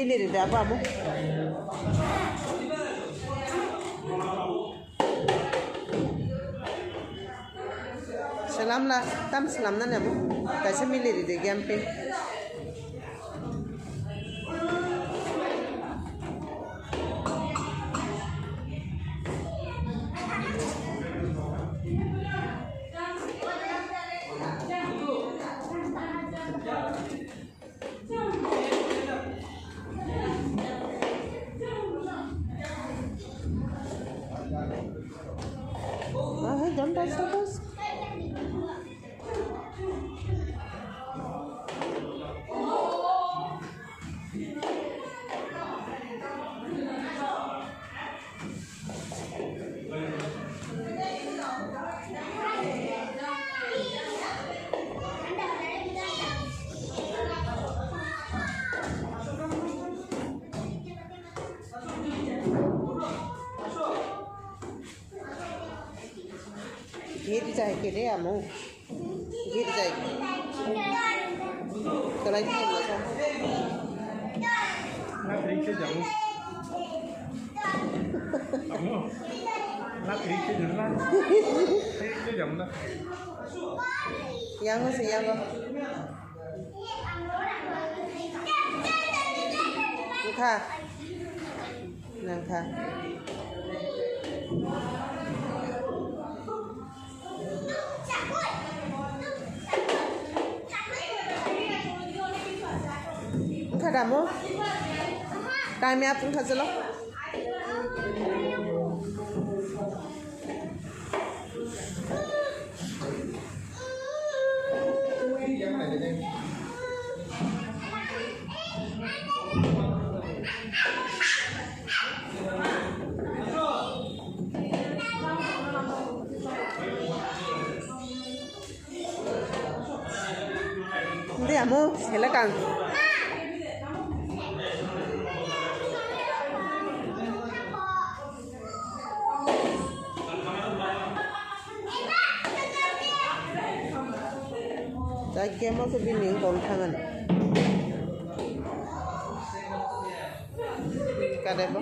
milih deh apa bu? Selam lah, tam selam nana bu. Kasih milih deh game pe. Jam terus. गिर जाएगी रे आमू गिर जाएगी तो लाइट नहीं लगा ना ठीक से जाऊँ ना ठीक से जुड़ना ठीक से जाऊँ ना yang sih yang Nangka Nangka Kamu kami apa pun saja loh. Nanti kamu silakan. Lagi mau sebining kontangan. Kada apa?